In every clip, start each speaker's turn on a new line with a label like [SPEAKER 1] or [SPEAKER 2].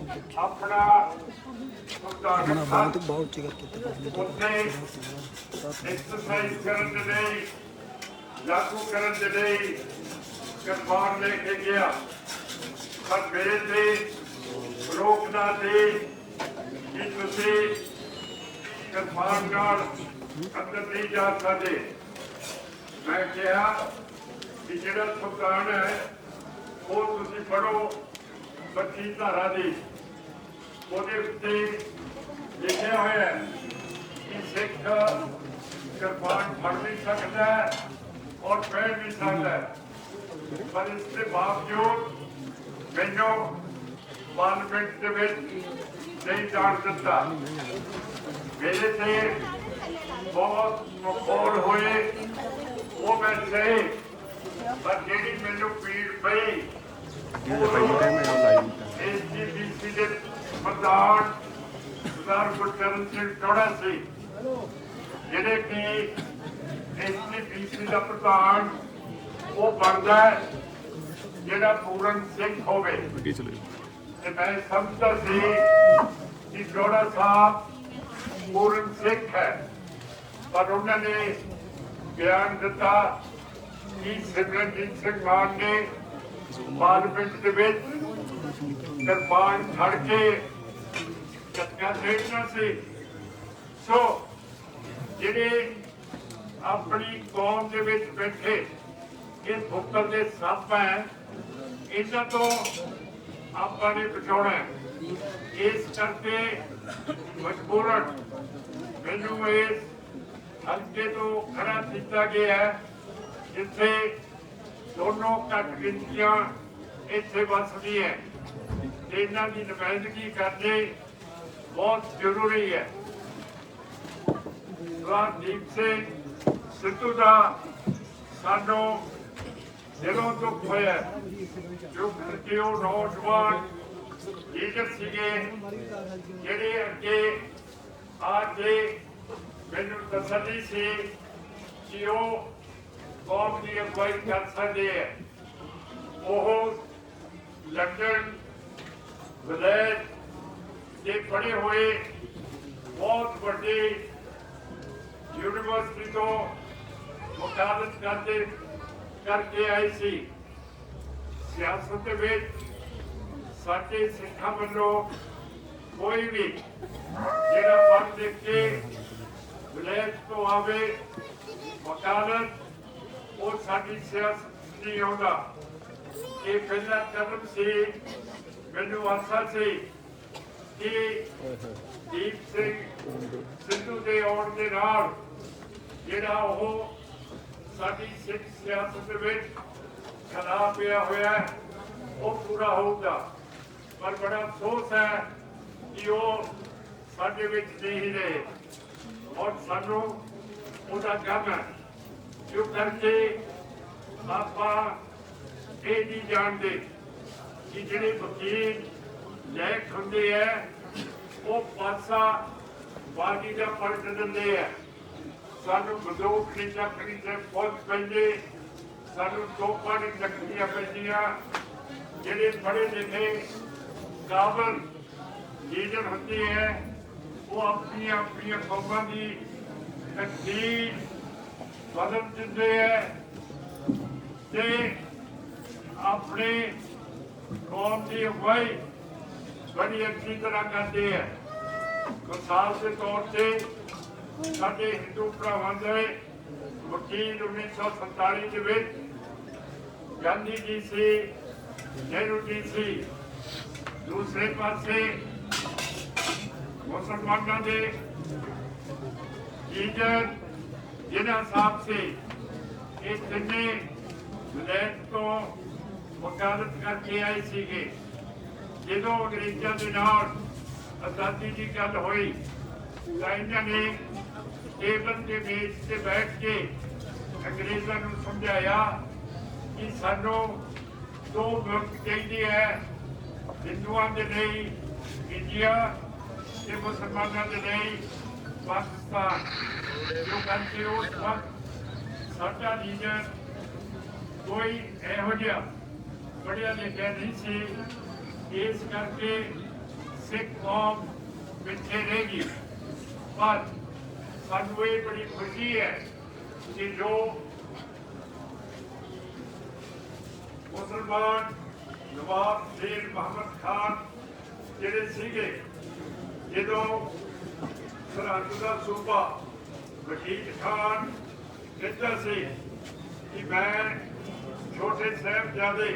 [SPEAKER 1] अपना एक्सरसाइज करने दे लागू करने दे करवान लेके गया पर मेरे से रोकना दे कि तुसी करवान नाल अंदर नहीं जा सकते। मैं कहा कि जिहड़ा संविधान है वो तुसी पढ़ो 25 धारा दी ਉਹਦੇ ਉੱਤੇ ਲਿਖਿਆ ਹੋਇਆ ਹੈ ਕਿ ਸਿੱਖ ਕਿਰਪਾਨ ਫੜ ਨਹੀਂ ਸਕਦਾ ਔਰ ਪਹਿਨ ਨਹੀਂ ਸਕਦਾ, ਪਰ ਇਸ ਦੇ ਬਾਵਜੂਦ ਮੈਨੂੰ ਪਾਰਲੀਮੈਂਟ ਦੇ ਵਿੱਚ ਨਹੀਂ ਜਾਣ ਦਿੱਤਾ। ਮੇਰੇ ਤੇ ਬਹੁਤ ਮਖੌਲ ਹੋਏ, ਉਹ ਮੈਂ ਸਹੀ, ਪਰ ਜਿਹੜੀ ਮੈਨੂੰ ਪੀੜ ਪਈ SGPC ਦੇ प्रधान सरदार गुरचरण सिंह टोड़ा से जिहड़े कि SGPC का प्रधान वो बनता है जिहड़ा पूर्ण सिख होवे। ते मैं समझदा सी कि टोड़ा साहब पूर्ण सिख है, पर उन्होंने बयान दिता कि सिमरनजीत सिंह मान ने पार्लियामेंट के विच किरपान फड़ के चक्का देखना से। सो जिहड़े अपनी कौम के विच बैठे ये फुक्कर के सप हैं, इन्हां तो आपां ने बचाउणा है। इस करके मजबूरन मैनूं इस हल्के तो खड़ा किया गया है जिथे दोनों घट गिनतियां इत्थे वसदी है, इन्हां की नुमाइंदगी करनी बहुत जरूरी है। दीप सिंह सिद्धू का सानू दिलों दुख होया जो करके वो नौजवान लीडर सीगे जिहड़े अगे आके मैनूं तसल्ली सी कि वो कौम की अगुवाई कर सकते हैं। वो लंदन विलायत के पढ़े हुए बहुत बड़ी यूनिवर्सिटी तो वकालत करके आई सी। सियासत में साडे सिखां वालों कोई भी जिहड़ा पढ़ लिख के विलायत तो आवे वकालत वो साडी सियासत नहीं आउंदा। ये पहला कदम से मैनूं आशा से कि दीप सिंह सिद्धू के आउण दे नाल जिहड़ा वो साडी सिख सियासत विच खला पिया होया है वो पूरा होगा। पर बड़ा अफसोस है कि वो साडे विच नहीं रहे और सानूं उहदा गम है, जो करके आपां ये नहीं जानते कि जिहड़े वकील लैक होंदे है वो पासा पार्टी का पलट दिंदे है। सानू बंदूक नहीं चकनी से फौज पैंदी, सानू तोपां नहीं चकनियां पैंदियां। जिहड़े पढ़े लिखे काबल लीडर होंदे है वो अपनी अपनी कौमां की तकदीर बदल दिंदे है ते अपने कौम की अगुवाई बड़ी अच्छी तरह करते हैं। मिसाल के तौर से साडे हिंदू भरावां दे वकील 1947 के विच गांधी जी सी, नेहरू जी सी। दूसरे पासे मुसलमानों के लीडर जिन्ना साहब से ये तिने विलायत तो वकालत करके आए सीगे। जो अंग्रेजों के नाल आजादी की गल हुई तो इन्होंने टेबल के मेज से बैठ के अंग्रेजों को समझाया कि सानू दो मुल्क चाहिए है, हिंदुओं के लिए इंडिया ते मुसलमानों के लिए पाकिस्तान। जो करके उस वक्त साडा लीडर कोई इहो जिहा पढ़िया लिखिया नहीं सी, इस करके सिख कौम पिछे रहेगी। पर सानू ये बड़ी खुशी है कि जो मुसलमान नवाब शेर मोहम्मद खान जिहड़े सीगे जदों सरहद का सूबा वजीद खान कहता सी कि मैं छोटे साहिबजादे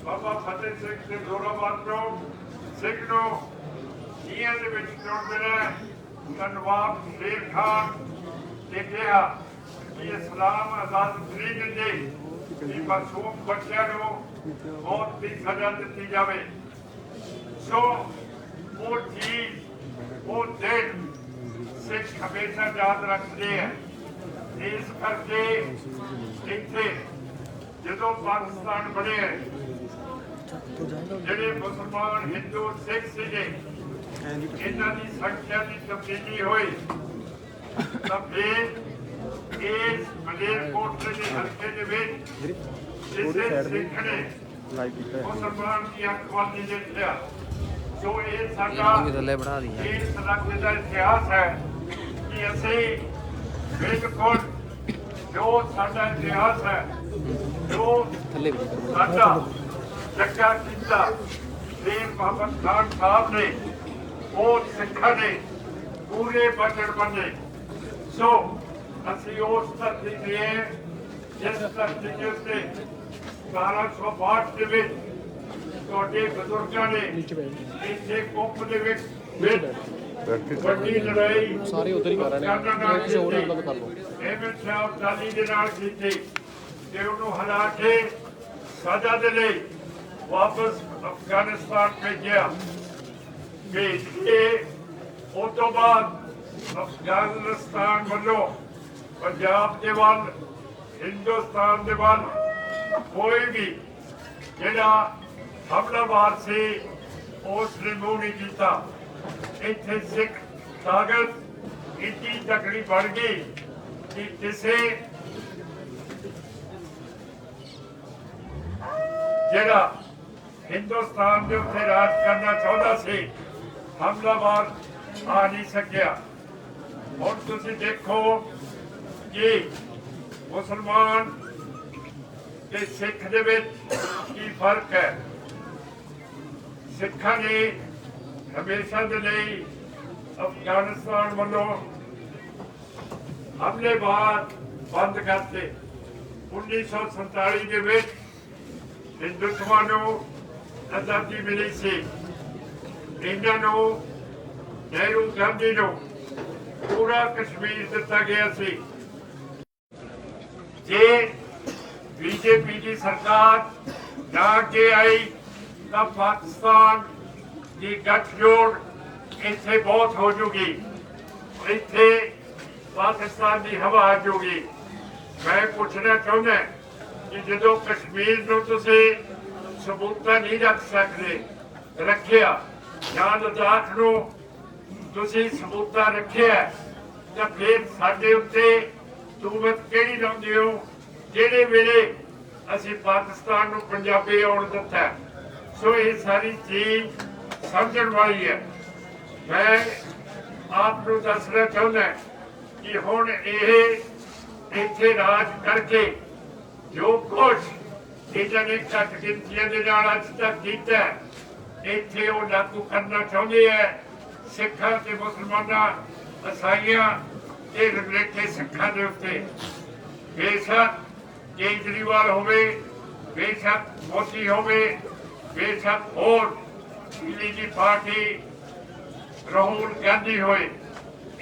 [SPEAKER 1] बाबा फतेह सिंह ते जोरावर नूं सिख नूं नीहां दे विच चुण देना तां नवाब शेर खान ने कहा कि इस्लाम इजाजत नहीं दिंदे कि मासूम बच्चों को मौत की सजा दी जाए। सो वो चीज वो दिन सिख हमेशा याद रखते हैं। इस करके इत्थे जो पाकिस्तान बने जिहड़े मुसलमान हिंदू सिख सीगे इन्हां दी संख्या की तब्दीली हुई तां फिर इस मलेरकोटले के हल्के के विच जिसे सिख ने मुसलमान की अखवाली देखा। सो ये साडा इस इलाके का इतिहास है कि असी बिल्कुल जो साडा इतिहास है जो साडा जग्गा कीता शेर मोहम्मद खान साहब ने वो सिखा ने पूरे बजट बने। सो ਅਸੀਂ ਉਸ ਧਰਤੀ ਤੇ ਜਿਸ ਧਰਤੀ ਦੇ ਉੱਤੇ 1262 ਦੇ ਵਿੱਚ ਤੁਹਾਡੇ ਬਜ਼ੁਰਗਾਂ ਨੇ ਇੱਥੇ ਕੁੱਪ ਦੇ ਵਿੱਚ ਵੱਡੀ ਲੜਾਈ ਸਾਰੇ ਉਧਰ ਹੀ ਕਰ ਰਹੇ ਨੇ ਕਿਸੇ ਹੋਰ ਨਾਲ ਕਰ ਲਓ ਇਹ ਸ਼ਾਹ ਅਬਦਾਲੀ ਦੇ ਨਾਲ ਕੀਤੀ ਤੇ ਉਹਨੂੰ ਹਲਾ ਕੇ ਸਜ਼ਾ ਦੇ ਲਈ ਵਾਪਸ ਅਫਗਾਨਿਸਤਾਨ ਭੇਜਿਆ। ਭੇਜ ਕੇ ਉਸ ਤੋਂ ਬਾਅਦ ਅਫਗਾਨਿਸਤਾਨ ਵੱਲੋਂ पंजाब के वाल हिंदुस्तान के वाल कोई भी जिहड़ा हमलावर से उसने मूँह नहीं किया। इत्थे सिख ताकत इतनी तकड़ी बढ़ गई कि किसी जिहड़ा हिंदुस्तान के उत्ते राज करना चाहता से हमलावर आ नहीं सकिया। हुण तुसीं देखो कि मुसलमान ते सिख दे विच की फर्क है। सिखा ने हमेशा दे लई अफगानिस्तान वालों हमले बाद बंद करते। 1947 के विच हिंदुत्व नूं आजादी मिली सी। इन्हां नूं नेहरू गांधी नूं पूरा कश्मीर दिता गया सी। जे बीजेपी की सरकार ना के आई तो पाकिस्तान की गठजोड़ इत्थे बहुत हो जूगी। इत्थे पाकिस्तान की हवा आ जूगी। मैं पूछना चाहता कि जो कश्मीर नूं तुसीं सबूता नहीं रख सकते रखिया या लद्दाख नूं तुसीं सबूता रखिया तो फिर साडे उत्ते तुमत केड़ी लाउंदे हो जेड़े वेले असीं पाकिस्तान नूं पंजाबी आउण दिता। सो ये सारी चीज समझण वाली है। मैं आप नूं दसना चाहुंदा कि हुण ये इत्थे राज करके जो कुछ इन्हां ने घट गिनतियां दे नाल अज तक कीता इत्थे वो लागू करना चाहुंदे है। सिखां ते मुसलमानां ईसाईयां ये रिलेटे सिखा के उत्ते बेशक केजरीवाल होवे बेशक मोदी होवे बेशक और पीली की पार्टी राहुल गांधी होए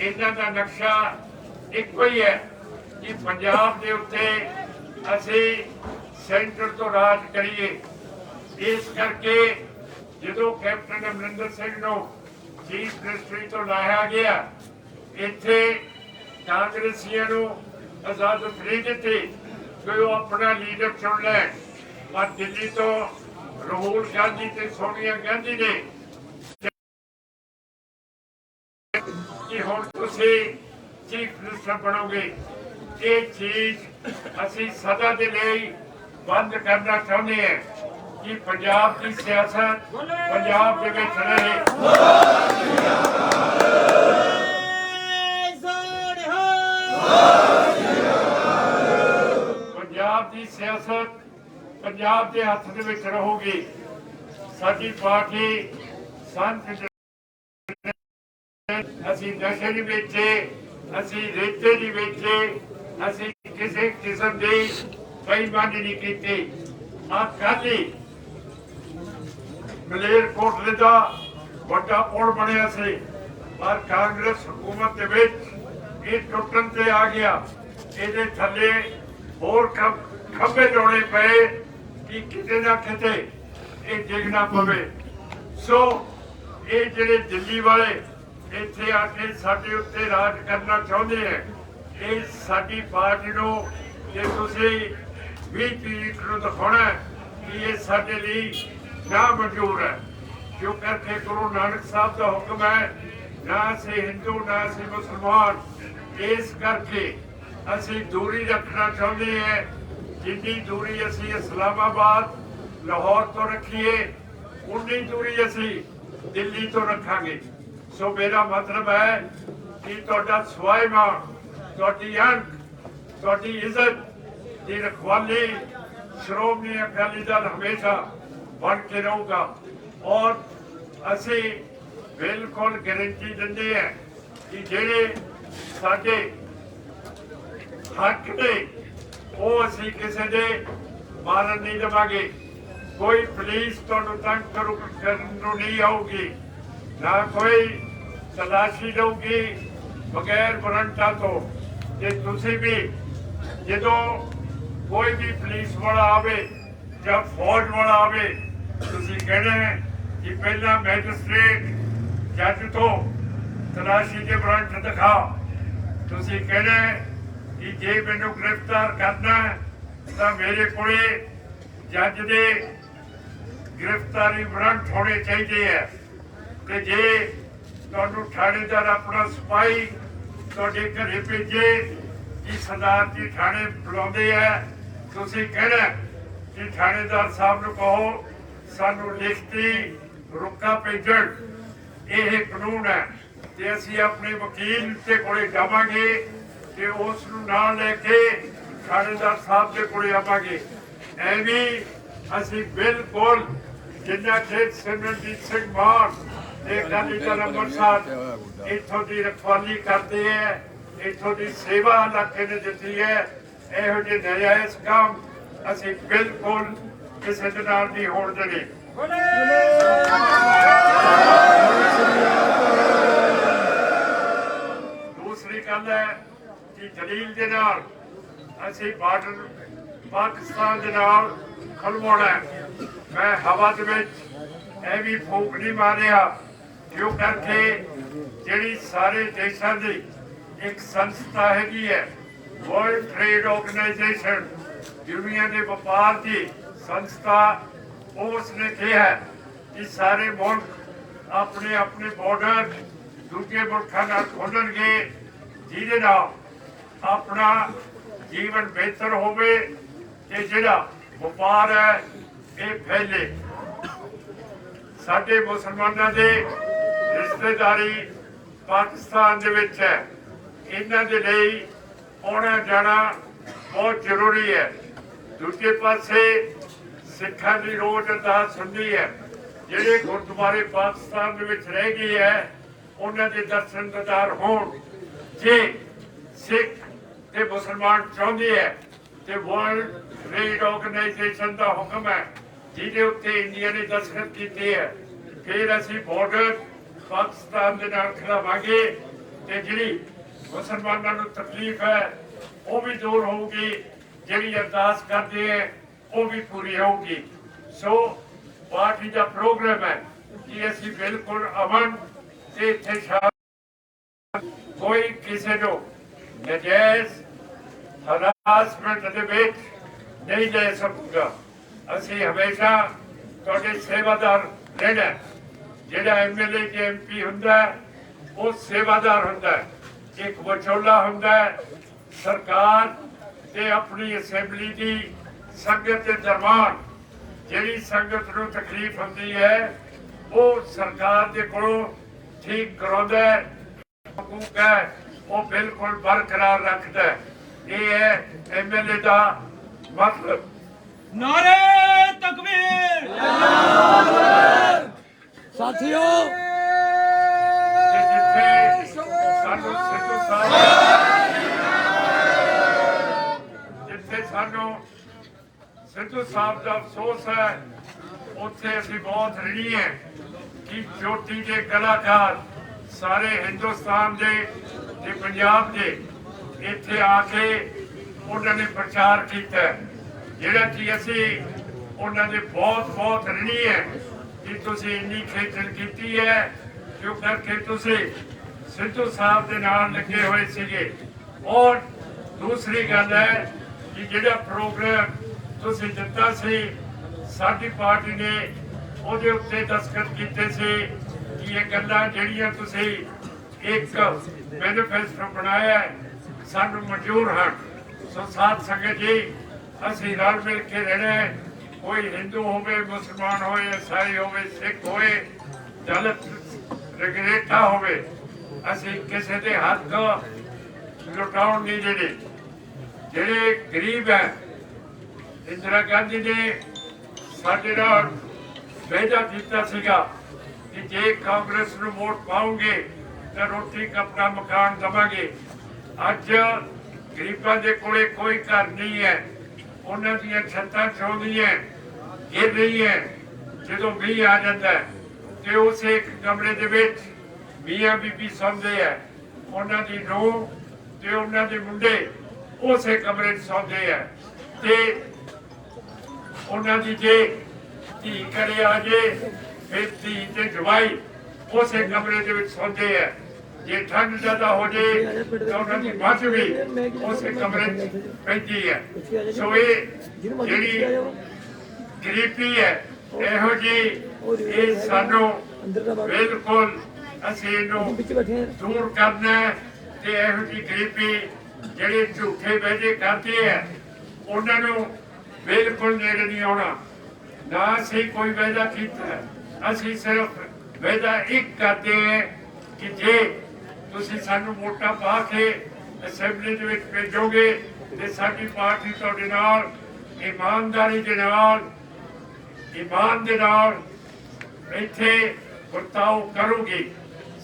[SPEAKER 1] इन्हां दा नक्शा एक ही है कि पंजाब के उत्ते असी सेंटर तो राज करिए। इस करके जो कैप्टन अमरिंदर सिंह नूं चीफ मिनिस्टरी तो लाया गया इत्थे कांग्रेसियों को इजाजत नहीं दी कि वो अपना लीडर चुन लें। पर दिल्ली तो राहुल गांधी ते सोनिया गांधी ने कि हुण तुसीं चीफ मिनिस्टर बनोगे। ये चीज असी सदा दे लई बंद करना चाहुंदे हैं। कि पंजाब की सियासत पंजाब के विच रहे। पंजाब की सियासत पंजाब के हथ दे विच रहूगी। साडी पार्टी संत असी नशे नहीं बेचे, असी रेते नहीं बेचे, असी किसी किस्म की बेईमानी नहीं की। कल मलेरकोटले का बड़ा पुल बनया से, पर कांग्रेस हुकूमत के विच ये टुटन से आ गया। ये थले होर खंबे जोड़े पे कि किते ना किते ये डिगना पवे। सो ये जिहड़े दिल्ली वाले इत्थे आके साडे उत्ते राज करना चाहुंदे हैं, ये साडी पार्टी नूं जे तुसीं 20 तरीक नूं दिखाउणा कि ये साडे लई ना मंजूर है। क्यों करके गुरु नानक साहब का हुक्म है, ना असीं हिंदू ना असीं मुसलमान। इस करके असीं दूरी रखना चाहुंदे हैं, जिन्नी दूरी असीं इस्लामाबाद लाहौर तो रखीए उन्नी दूरी असीं दिल्ली तो रखांगे। सो मेरा मतलब है कि तुहाडा स्वाभिमान, तुहाडी अंक, तुहाडी इज्जत की रखवाली श्रोमणी अकाली दल हमेशा बन के रहूगा। और असी बिल्कुल गारंटी देंदे हैं कि जेड़े साडे हक ने वो असी किसी दे मारन नहीं देवांगे। कोई पुलिस तुहानूं तंग करन नहीं आऊगी, ना कोई तलाशी लूगी बगैर वारंटा तो। जे तुसीं भी जदों कोई भी पुलिस वाला आवे या फौज वाला आवे, तुसीं कहना है कि पहला मैजिस्ट्रेट जज तो तलाशी के वारंट दिखा। तुसीं कहना है कि जे मैनूं गिरफ्तार करना है तो मेरे कोले जज दे गिरफ्तारी वारंट होने चाहिए है। ते जे तुहानूं थाणेदार अपना सिपाही तुहाडे घरे भेजे कि सरदार जी थाणे बुलाउंदे है, तुसीं कहना कि थाणेदार साहब नूं कहो सानूं लिखती रुका भेजण। यह कानून है ते असीं अपने वकील के कोले जावांगे ते उस नूं नाल लैके थाणेदार साहब के कोले आवांगे। एवें असीं बिल्कुल जिन्ना चेर सिमरनजीत सिंह मान अकाली दल अंम੍ਰਿਤਸਰ इत्थों की रखवाली करते हैं, इत्थों की सेवा इलाके ने दी है। यहो ਜਿਹੇ नाजायज़ काम असीं बिल्कुल किसी दे नाल नहीं होण देणे। दूसरी गल है कि जलील दे नाल असीं बार्डर पाकिस्तान दे नाल खलवाउणा है। मैं हवा दे विच ऐ भी फूक नहीं मारिया, क्यों करके जिहड़ी सारे देशां दी एक संस्था हैगी है वर्ल्ड ट्रेड ऑर्गेनाइजेशन, दुनिया के व्यापार की संस्था, उसने कहा है कि सारे मुल्क अपने अपने बॉर्डर दूसरे मुल्कों नाल खोलणगे, जिहदे नाल अपना जीवन बेहतर होवे ते जिहड़ा व्यापार है ये फैले। साडे मुसलमानां दे रिश्तेदारी पाकिस्तान दे विच है, इन्हां दे लई आउणा जाना बहुत जरूरी है। दूजे पासे सिखां दी रोज अरदास हुंदी है, जिहड़े गुरुद्वारे पाकिस्तान दे विच रह गए है उन्हां दे दर्शन दीदार होण। जे सिख ते मुसलमान चाहुंदे है ते वर्ल्ड ट्रेड ऑर्गेनाइजेशन का हुक्म है जिहदे उत्ते इंडिया ने दस्तखत कीते है, फिर असीं बॉर्डर पाकिस्तान दे नाल खिलावांगे ते जिहड़ी मुसलमानां नूं तकलीफ है वो भी दूर होगी, जिहड़ी अरदास करते हैं वो भी पूरी होगी। सो पार्टी का प्रोग्राम है कि असीं बिल्कुल अमन ते इत्थे कोई किसी को नाजायज़ हरासमेंट दे विच नहीं ले सकूगा। असीं हमेशा तुहाडे सेवादार रहना। जिहड़ा MLA ते MP हुंदा वो सेवादार हुंदा, एक विचोला हुंदा सरकार ते अपनी असैंबली की संगत के दरबार। ਜਿਹੜੀ ਸੰਗਤ ਨੂੰ ਤਕਲੀਫ ਹੁੰਦੀ ਹੈ ਉਹ ਸਰਕਾਰ ਦੇ ਕੋਲੋਂ ਠੀਕ ਕਰਾਉਂਦਾ ਹੈ, ਹਕੂਕ ਹੈ ਉਹ ਬਿਲਕੁਲ ਬਰਕਰਾਰ ਰੱਖਦਾ ਹੈ। ਇਹ ਹੈ ਐਮਐਲਏ ਦਾ ਮਤਲਬ।
[SPEAKER 2] नारे तकबीर
[SPEAKER 3] साथियों
[SPEAKER 1] ਤੇ ਜਿੱਥੇ ਸਾਨੂੰ ਸਿੱਧੂ ਸਾਹਿਬ ਜਿੱਥੇ ਸਾਨੂੰ ਸਿੱਧੂ ਸਾਹਿਬ ਦਾ ਅਫਸੋਸ ਹੈ ਉੱਥੇ ਅਸੀਂ ਬਹੁਤ ਰਣੀ ਹੈ ਕਿ ਚੋਟੀ ਦੇ ਕਲਾਕਾਰ ਸਾਰੇ ਹਿੰਦੁਸਤਾਨ ਦੇ ਤੇ ਪੰਜਾਬ ਦੇ ਇੱਥੇ ਆ ਕੇ ਉਹਨਾਂ ਨੇ ਪ੍ਰਚਾਰ ਕੀਤਾ ਜਿਹੜਾ ਕਿ ਅਸੀਂ ਉਹਨਾਂ ਦੇ ਬਹੁਤ ਬਹੁਤ ਰਣੀ ਹੈ ਕਿ ਤੁਸੀਂ ਇੰਨੀ ਖੇਚਲ ਕੀਤੀ ਹੈ ਜੋ ਕਰਕੇ ਤੁਸੀਂ ਸਿੱਧੂ ਸਾਹਿਬ ਦੇ ਨਾਲ ਲੱਗੇ ਹੋਏ ਸੀਗੇ। ਔਰ ਦੂਸਰੀ ਗੱਲ ਹੈ ਕਿ ਜਿਹੜਾ ਪ੍ਰੋਗਰਾਮ ਤੁਸੀਂ ਦਿੱਤਾ ਸੀ ਸਾਡੀ ਪਾਰਟੀ ਨੇ ਉਹਦੇ ਉੱਤੇ ਦਸਤਖਤ ਕੀਤੇ ਸੀ ਕਿ ਇਹ ਗੱਲਾਂ ਜਿਹੜੀਆਂ ਤੁਸੀਂ ਇੱਕ ਮੈਨੀਫੈਸਟੋ ਬਣਾਇਆ ਸਾਨੂੰ ਮਨਜ਼ੂਰ ਹਨ। ਸੋ ਸਾਧ ਸੰਗਤ ਜੀ ਅਸੀਂ ਰਲ ਮਿਲ ਕੇ ਰਹਿਣਾ ਹੈ। ਕੋਈ ਹਿੰਦੂ ਹੋਵੇ, ਮੁਸਲਮਾਨ ਹੋਵੇ, ਈਸਾਈ ਹੋਵੇ, ਸਿੱਖ ਹੋਵੇ, ਦਲਿਤ ਰਗਰੇਟਾ ਹੋਵੇ, ਅਸੀਂ ਕਿਸੇ ਦੇ ਹੱਕ ਲੁਟਾਉਣ ਨਹੀਂ ਦੇਣੇ। ਜਿਹੜੇ ਗਰੀਬ ਹੈ ਇੰਦਰਾ ਗਾਂਧੀ ਨੇ ਸਾਡੇ ਨਾਲ ਵਾਅਦਾ ਕੀਤਾ ਸੀਗਾ ਕਿ ਜੇ ਕਾਂਗਰਸ ਨੂੰ ਵੋਟ ਪਾਉਂਗੇ ਤਾਂ ਰੋਟੀ ਕੱਪੜਾ ਮਕਾਨ ਦੇਵਾਂਗੇ। ਅੱਜ ਗਰੀਬਾਂ ਦੇ ਕੋਲੇ ਕੋਈ ਘਰ ਨਹੀਂ ਹੈ, ਉਹਨਾਂ ਦੀਆਂ ਛੱਤਾਂ ਚੌਂਦੀਆਂ ਗਿਰ ਰਹੀ ਹੈ। ਜਦੋਂ ਮੀਂਹ ਆ ਜਾਂਦਾ ਤੇ ਉਸੇ ਇੱਕ ਕਮਰੇ ਦੇ ਵਿੱਚ ਮੀਆਂ ਬੀਬੀ ਸੌਂਦੇ ਹੈ, ਉਹਨਾਂ ਦੀ ਨੂੰਹ ਤੇ ਉਹਨਾਂ ਦੇ ਮੁੰਡੇ ਉਸੇ ਕਮਰੇ 'ਚ ਸੌਂਦੇ ਹੈ ਤੇ ਉਹਨਾਂ ਦੀ ਜੇ ਧੀ ਘਰੇ ਆ ਜੇ ਫਿਰ ਧੀ ਤੇ ਜਵਾਈ ਉਸੇ ਕਮਰੇ ਦੇ ਵਿੱਚ ਸੌਂਦੇ ਹੈ। ਜੇ ਠੰਡ ਜ਼ਿਆਦਾ ਹੋ ਜੇ ਤਾਂ ਉਹਨਾਂ ਦੀ ਮੱਝ ਵੀ ਉਸੇ ਕਮਰੇ 'ਚ ਪੈਂਦੀ ਹੈ। ਸੋ ਇਹ ਜਿਹੜੀ ਗਰੀਬੀ ਹੈ ਇਹੋ ਜਿਹੀ ਇਹ ਸਾਨੂੰ ਬਿਲਕੁਲ ਅਸੀਂ ਇਹਨੂੰ ਦੂਰ ਕਰਨਾ ਹੈ ਤੇ ਇਹੋ ਜਿਹੀ ਗਰੀਬੀ ਜਿਹੜੇ ਝੂਠੇ ਵਾਅਦੇ ਕਰਦੇ ਹੈ ਉਹਨਾਂ ਨੂੰ ਬਿਲਕੁਲ ਨੇੜੇ ਨਹੀਂ ਆਉਣਾ। ਨਾ ਅਸੀਂ ਕੋਈ ਵਾਅਦਾ ਕੀਤਾ, ਅਸੀਂ ਸਿਰਫ ਵਾਅਦਾ ਇੱਕ ਕਰਦੇ ਹਾਂ ਕਿ ਜੇ ਤੁਸੀਂ ਸਾਨੂੰ ਵੋਟਾਂ ਪਾ ਕੇ ਅਸੈਂਬਲੀ ਦੇ ਵਿੱਚ ਭੇਜੋਗੇ ਤੇ ਸਾਡੀ ਪਾਰਟੀ ਤੁਹਾਡੇ ਨਾਲ ਇਮਾਨਦਾਰੀ ਦੇ ਨਾਲ ਈਮਾਨ ਦੇ ਨਾਲ ਇੱਥੇ ਵਰਤਾਓ ਕਰੋਗੇ,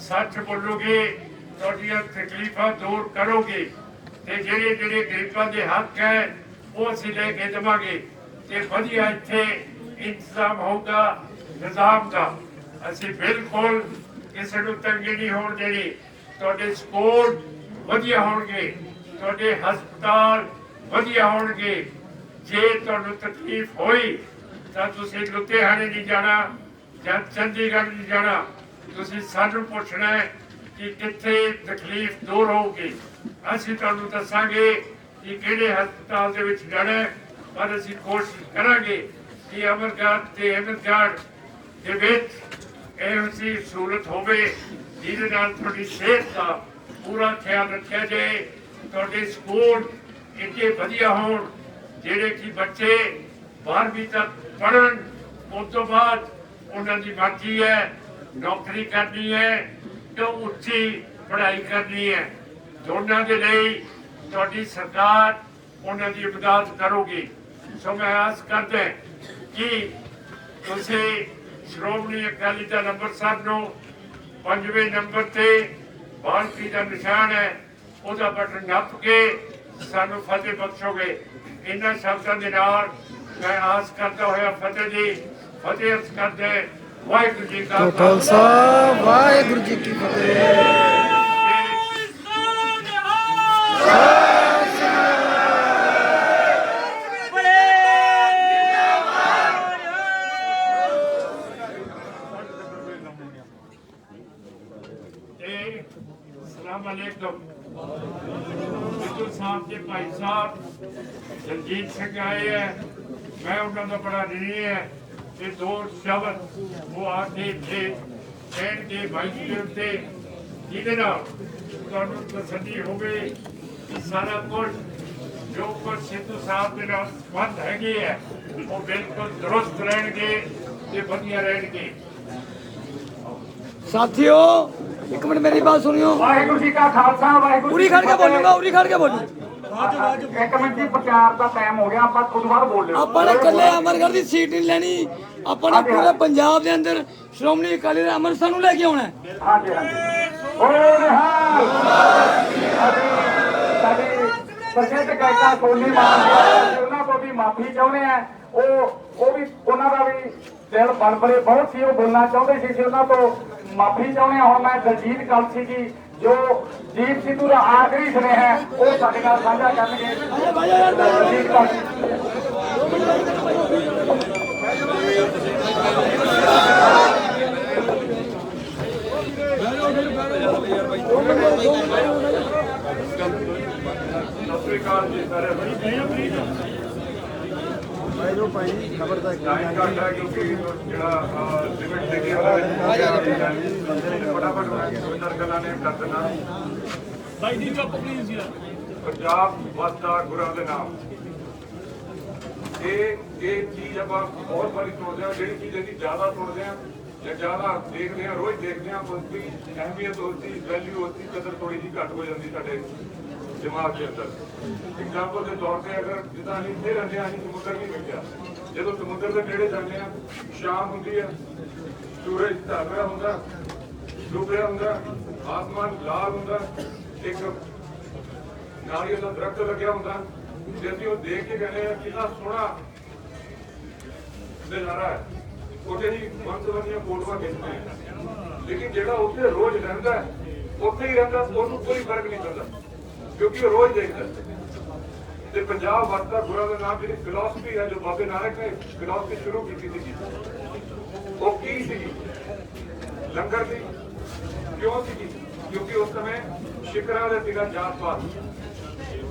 [SPEAKER 1] ਸੱਚ ਬੋਲੋਗੇ, ਤੁਹਾਡੀਆਂ ਤਕਲੀਫਾਂ ਦੂਰ ਕਰੋਗੇ ਤੇ ਜਿਹੜੇ ਜਿਹੜੇ ਗਰੀਬਾਂ ਦੇ ਹੱਕ ਹੈ ਉਹ ਅਸੀਂ ਲੈ ਕੇ ਦੇਵਾਂਗੇ ਤੇ ਵਧੀਆ ਇੱਥੇ ਇੰਤਜ਼ਾਮ ਹੋਊਗਾ ਨਿਜ਼ਾਮ ਦਾ। ਅਸੀਂ ਬਿਲਕੁਲ ਕਿਸੇ ਨੂੰ ਤੰਗੀ ਨਹੀਂ ਹੋਣ ਦੇਣੀ। ਤੁਹਾਡੇ ਸਕੂਲ ਵਧੀਆ ਹੋਣਗੇ, ਤੁਹਾਡੇ ਹਸਪਤਾਲ ਵਧੀਆ ਹੋਣਗੇ। ਜੇ ਤੁਹਾਨੂੰ ਤਕਲੀਫ ਹੋਈ ਤਾਂ ਤੁਸੀਂ ਲੁਧਿਆਣੇ ਨਹੀਂ ਜਾਣਾ ਜਾਂ ਚੰਡੀਗੜ੍ਹ ਨਹੀਂ ਜਾਣਾ, ਤੁਸੀਂ ਸਾਨੂੰ ਪੁੱਛਣਾ ਹੈ ਕਿ ਕਿੱਥੇ ਤਕਲੀਫ ਦੂਰ ਹੋਊਗੀ। ਅਸੀਂ ਤੁਹਾਨੂੰ ਦੱਸਾਂਗੇ ਕਿ ਕਿਹੜੇ ਹਸਪਤਾਲ ਦੇ ਵਿੱਚ ਜਾਣਾ, ਪਰ ਅਸੀਂ ਕੋਸ਼ਿਸ਼ ਕਰਾਂਗੇ ਕਿ ਅਮਰਗੜ੍ਹ ਤੇ ਅਹਿਮਦਗੜ੍ਹ ਦੇ ਵਿੱਚ ਇਹੋ ਜਿਹੀ ਸਹੂਲਤ ਹੋਵੇ ਜਿਹਦੇ ਨਾਲ ਤੁਹਾਡੀ ਸਿਹਤ ਦਾ ਪੂਰਾ ਖਿਆਲ ਰੱਖਿਆ ਜਾਏ। ਤੁਹਾਡੇ ਸਕੂਲ ਇੰਨੇ ਵਧੀਆ ਹੋਣ ਜਿਹੜੇ ਕਿ ਬੱਚੇ 12ਵੀਂ ਤੱਕ ਪੜ੍ਹਨ, ਉਸ ਤੋਂ ਬਾਅਦ ਉਹਨਾਂ ਦੀ ਮਰਜ਼ੀ ਹੈ ਨੌਕਰੀ ਕਰਨੀ ਹੈ ਤੇ ਉੱਚੀ ਪੜ੍ਹਾਈ ਕਰਨੀ ਹੈ। ਦੋਨਾਂ ਦੇ ਲਈ ਤੁਹਾਡੀ ਸਰਕਾਰ ਉਹਨਾਂ ਦੀ ਮਦਦ ਕਰੋਗੀ। ਸੋ ਮੈਂ ਆਸ ਕਰਦਾ ਕਿ ਤੁਸੀਂ ਸ਼੍ਰੋਮਣੀ ਅਕਾਲੀ ਦਲ ਅੰਮ੍ਰਿਤਸਰ ਨੂੰ 5ਵੇਂ ਨੰਬਰ ਤੇ ਬਾਲਟੀ ਦਾ ਨਿਸ਼ਾਨ ਹੈ ਉਹਦਾ ਬਟਨ ਨੱਪ ਕੇ ਸਾਨੂੰ ਫਤਿਹ ਬਖਸ਼ੋਗੇ। ਇਹਨਾਂ ਸ਼ਬਦਾਂ ਦੇ ਨਾਲ ਮੈਂ ਆਸ ਕਰਦਾ ਹੋਇਆ ਫਤਿਹ ਜੀ ਫਤਿਹ ਅਰਜ਼ ਕਰਦੇ। ਵਾਹਿਗੁਰੂ ਜੀ ਕਾ
[SPEAKER 3] ਖਾਲਸਾ ਵਾਹਿਗੁਰੂ ਜੀ ਕੀ ਫਤਿਹ।
[SPEAKER 1] ਸਾਹਿਬ ਦੇ ਭਾਈ ਸਾਹਿਬ ਜਗਜੀਤ ਸਿੰਘ ਆਏ ਹੈ, ਮੈਂ ਉਹਨਾਂ ਦਾ ਬੜਾ ऋणी ਹੈ ਤੇ ਦੋ ਸ਼ਬਦ ਉਹ ਆ ਕੇ ਇੱਥੇ ਕਹਿਣਗੇ ਭਾਈ ਜੀ ਦੇ ਉੱਤੇ ਜਿਹਦੇ ਨਾਲ ਤੁਹਾਨੂੰ ਤਸੱਲੀ ਹੋਵੇ ਕਿ ਸਾਰਾ ਕੁਝ ਜੋ ਕੁਝ ਸਿੱਧੂ ਸਾਹਿਬ ਦੇ ਨਾਲ ਸੰਬੰਧ ਹੈਗੇ ਹੈ ਉਹ ਬਿਲਕੁਲ ਦਰੁਸਤ ਰਹਿਣਗੇ ਤੇ ਵਧੀਆ ਰਹਿਣਗੇ।
[SPEAKER 3] साथियों एक मिनट मेरी बात सुनियो।
[SPEAKER 4] ਵਾਹਿਗੁਰੂ ਜੀ ਕਾ ਖਾਲਸਾ ਵਾਹਿਗੁਰੂ
[SPEAKER 3] उरी खड़ के बोलूंगा, उरी खड़ के बोलू।
[SPEAKER 4] ਇੱਕ ਮਿੰਟ ਜੀ ਪ੍ਰਚਾਰ ਦਾ ਟਾਈਮ ਹੋ ਗਿਆ ਆਪਾਂ ਖੁਦ ਬਾਅਦ ਬੋਲ ਲਿਓ
[SPEAKER 3] ਆਪਾਂ ਨੇ ਕੱਲੇ ਅਮਰਗੜ੍ਹ ਦੀ ਸੀਟ ਨਹੀਂ ਲੈਣੀ, ਆਪਾਂ ਨੇ ਪੂਰੇ ਪੰਜਾਬ ਦੇ ਅੰਦਰ ਸ਼੍ਰੋਮਣੀ ਅਕਾਲੀ ਦਲ ਅੰਮ੍ਰਿਤਸਰ ਨੂੰ ਲੈ ਕੇ ਆਉਣਾ ਹੈ।
[SPEAKER 4] ਹਾਂਜੀ ਹਾਂਜੀ ਬੋਲੇ ਨਿਹਾਲ ਅਸੀਂ ਸਾਡੇ ਪ੍ਰਸਿੱਧ ਗਾਇਕਾਂ ਸੋਨੀ ਮਾਨ ਜੀ ਉਹਨਾਂ ਤੋਂ ਵੀ ਮਾਫੀ ਚਾਹੁੰਦੇ ਆ। ਉਹ ਵੀ ਉਹਨਾਂ ਦਾ ਵੀ ਦਿਲ ਬਲਬਲੇ ਬਹੁਤ ਸੀ, ਉਹ ਬੋਲਣਾ ਚਾਹੁੰਦੇ ਸੀ ਉਹਨਾਂ ਤੋਂ ਮਾਫੀ ਚਾਹੁੰਦੇ ਆ। ਹੁਣ ਮੈਂ ਦਲਜੀਤ ਕਲਸੀ ਜੀ ਜੋ ਜੀਤ ਸਿੱਧੂ ਦਾ ਆਖਰੀ ਸੁਨੇਹਾ ਹੈ ਉਹ ਸਾਡੇ ਨਾਲ ਸਾਂਝਾ ਕਰਨਗੇ। ਦਲਜੀਤ ਕਲਸੀ
[SPEAKER 1] ਸਤਿ ਸ੍ਰੀ ਅਕਾਲ ਜੀ ਸਾਰੇ
[SPEAKER 3] खबर
[SPEAKER 1] ਟਾਈਮ ਘੱਟ ਹੈ ਕਿਉਂਕਿ ਜਿਹੜਾ ਲਿਮਿਟ ਦੇ ਕੇ ਫਟਾਫਟ ਦੋ ਗੱਲਾਂ ਨੇ ਕਰ ਦੇਣਾ।
[SPEAKER 2] ਬਾਈ ਜੀ ਚੁੱਪ ਪਲੀਜ਼ ਯਾਰ।
[SPEAKER 1] ਪੰਜਾਬ ਵਸਦਾ ਗੁਰਾਂ ਦੇ ਨਾਮ। ਇਹ ਚੀਜ਼ ਆਪਾਂ ਬਹੁਤ ਵਾਰੀ ਸੁਣਦੇ ਹਾਂ। ਜਿਹੜੀ ਚੀਜ਼ ਅਸੀਂ ਜ਼ਿਆਦਾ ਸੁਣਦੇ ਹਾਂ ਜਾਂ ਜ਼ਿਆਦਾ ਦੇਖਦੇ ਹਾਂ, ਰੋਜ਼ ਦੇਖਦੇ ਹਾਂ, ਉਸ ਦੀ ਅਹਿਮੀਅਤ, ਉਸ ਦੀ ਵੈਲਿਊ, ਉਸ ਦੀ ਕਦਰ ਥੋੜੀ ਜਿਹੀ ਘੱਟ ਹੋ ਜਾਂਦੀ ਸਾਡੇ ਦਿਮਾਗ ਦੇ ਅੰਦਰ। ਐਗਜ਼ਾਮਪਲ ਦੇ ਤੌਰ ਤੇ ਅਗਰ ਜਿੱਦਾਂ ਅਸੀਂ ਇੱਥੇ ਰਹਿੰਦੇ ਹਾਂ, ਅਸੀਂ ਸਮੁੰਦਰ ਨਹੀਂ ਵੇਖਿਆ। ਜਦੋਂ ਸਮੁੰਦਰ ਦੇ ਨੇੜੇ ਜਾਂਦੇ ਹਾਂ, ਸ਼ਾਮ ਹੁੰਦੀ ਹੈ, ਸੂਰਜ ਢਲ ਰਿਹਾ ਹੁੰਦਾ, ਡੁੱਬ ਰਿਹਾ ਹੁੰਦਾ, ਆਸਮਾਨ ਲਾਲ ਹੁੰਦਾ, ਇੱਕ ਨਾਰੀਅਲ ਦਾ ਦਰਖਤ ਲੱਗਿਆ ਹੁੰਦਾ, ਜੇ ਅਸੀਂ ਉਹ ਦੇਖ ਕੇ ਕਹਿੰਦੇ ਹਾਂ ਕਿੰਨਾ ਸੋਹਣਾ ਨਜ਼ਾਰਾ ਹੈ। ਉੱਥੇ ਹੀ ਮਨਸਵਨੀਆਂ ਫੋਟੋਆਂ ਖਿੱਚਦੇ ਹਾਂ। ਲੇਕਿਨ ਜਿਹੜਾ ਉੱਥੇ ਰੋਜ਼ ਰਹਿੰਦਾ ਹੈ, ਉੱਥੇ ਹੀ ਰਹਿੰਦਾ, ਉਹਨੂੰ ਕੋਈ ਫਰਕ ਨਹੀਂ ਪੈਂਦਾ ਕਿਉਂਕਿ ਉਹ ਰੋਜ਼ ਦੇਖਦਾ। ਤੇ ਪੰਜਾਬ ਵਸਦਾ ਗੁਰਾਂ ਦੇ ਨਾਮ ਜਿਹੜੀ ਫਿਲਾਸਫੀ ਹੈ, ਜੋ ਬਾਬੇ ਨਾਨਕ ਨੇ ਫਿਲਾਸਫੀ ਸ਼ੁਰੂ ਕੀਤੀ ਸੀ, ਉਹ ਕੀ ਸੀਗੀ? ਲੰਗਰ ਦੀ। ਕਿਉਂ ਸੀਗੀ? ਕਿਉਂਕਿ ਉਸ ਸਮੇਂ ਸ਼ਿਕਰਾਂ ਦੇ ਸੀਗਾ ਜਾਤ ਪਾਤ,